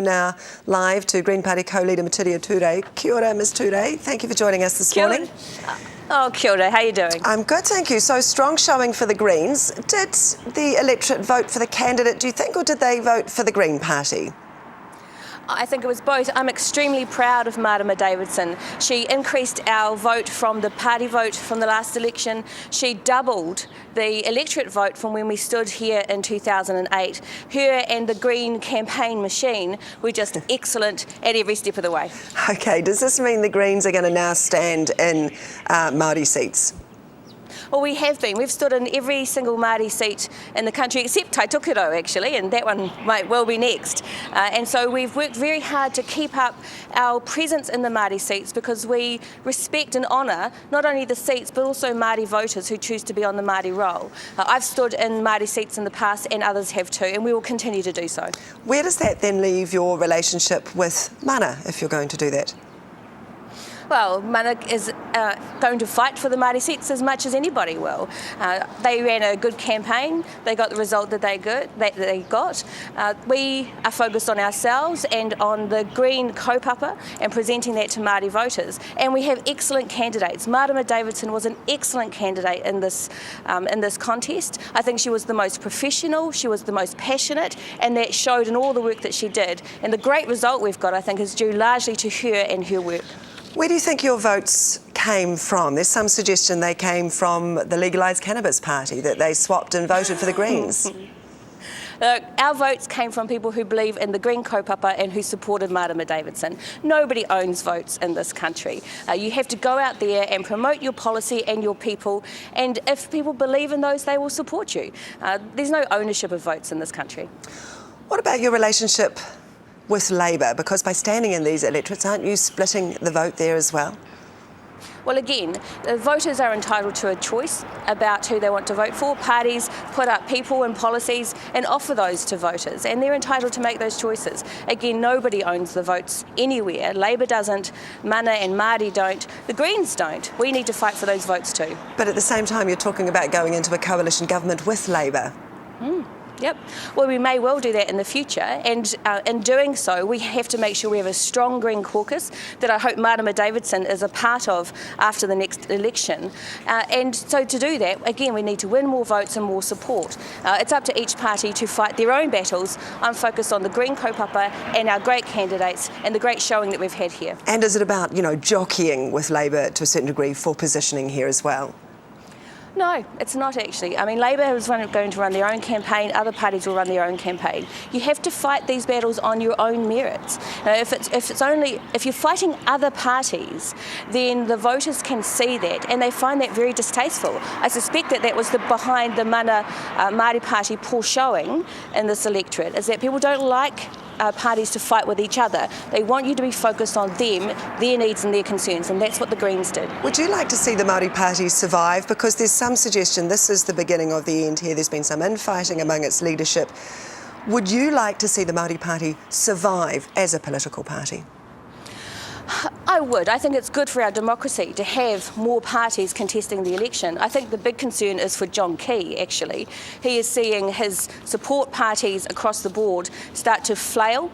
Now live to Green Party co-leader Metiria Turei. Kia ora, Ms Turei. Thank you for joining us this morning. Oh, kia ora. How are you doing? I'm good, thank you. So strong showing for the Greens. Did the electorate vote for the candidate, do you think, or did they vote for the Green Party? I think it was both. I'm extremely proud of Metiria Davidson. She increased our vote from the party vote from the last election. She doubled the electorate vote from when we stood here in 2008. Her and the Green campaign machine were just excellent at every step of the way. Okay, does this mean the Greens are going to now stand in Maori seats? Well, we have been. We've stood in every single Māori seat in the country, except Taitokoro, actually, and that one might well be next. And so we've worked very hard to keep up our presence in the Māori seats because we respect and honour not only the seats, but also Māori voters who choose to be on the Māori roll. I've stood in Māori seats in the past, and others have too, and we will continue to do so. Where does that then leave your relationship with Mana, if you're going to do that? Well, Mana is going to fight for the Māori seats as much as anybody will. They ran a good campaign. They got the result that they got. We are focused on ourselves and on the Green kaupapa and presenting that to Māori voters. And we have excellent candidates. Metiria Davidson was an excellent candidate in this contest. I think she was the most professional, she was the most passionate, and that showed in all the work that she did. And the great result we've got, I think, is due largely to her and her work. Where do you think your votes came from? There's some suggestion they came from the Legalised Cannabis Party, that they swapped and voted for the Greens. Our votes came from people who believe in the Green kaupapa and who supported Metiria Davidson. Nobody owns votes in this country. You have to go out there and promote your policy and your people, and if people believe in those, they will support you. There's no ownership of votes in this country. What about your relationship with Labour? Because by standing in these electorates, aren't you splitting the vote there as well? Well, again, the voters are entitled to a choice about who they want to vote for. Parties put up people and policies and offer those to voters, and they're entitled to make those choices. Again, nobody owns the votes anywhere. Labour doesn't, Mana and Māori don't, the Greens don't. We need to fight for those votes too. But at the same time, you're talking about going into a coalition government with Labour. Yep. Well, we may well do that in the future, and in doing so, we have to make sure we have a strong Green caucus that I hope Metiria Davidson is a part of after the next election. And so to do that, again, we need to win more votes and more support. It's up to each party to fight their own battles. I'm focused on the Green kaupapa and our great candidates and the great showing that we've had here. And is it about, jockeying with Labour to a certain degree for positioning here as well? No, it's not actually. I mean, Labour is going to run their own campaign, other parties will run their own campaign. You have to fight these battles on your own merits. Now, if you're fighting other parties, then the voters can see that and they find that very distasteful. I suspect that was behind the Maori Party poor showing in this electorate, is that people don't like parties to fight with each other. They want you to be focused on them, their needs and their concerns, and that's what the Greens did. Would you like to see the Maori Party survive? Because there's some suggestion this is the beginning of the end here. There's been some infighting among its leadership. Would you like to see the Maori Party survive as a political party? I would. I think it's good for our democracy to have more parties contesting the election. I think the big concern is for John Key, actually. He is seeing his support parties across the board start to flail.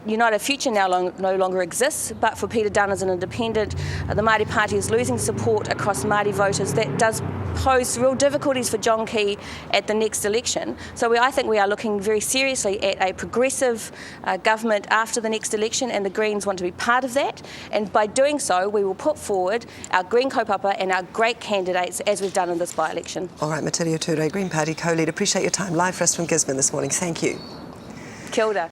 United Future now no longer exists, but for Peter Dunne as an independent, the Maori Party is losing support across Maori voters. That does pose real difficulties for John Key at the next election. So I think we are looking very seriously at a progressive government after the next election, and the Greens want to be part of that. And by doing so, we will put forward our Green kaupapa and our great candidates as we've done in this by-election. All right, Metiria Turei, Green Party co-leader, appreciate your time. Live for us from Gisborne this morning. Thank you. Kia ora.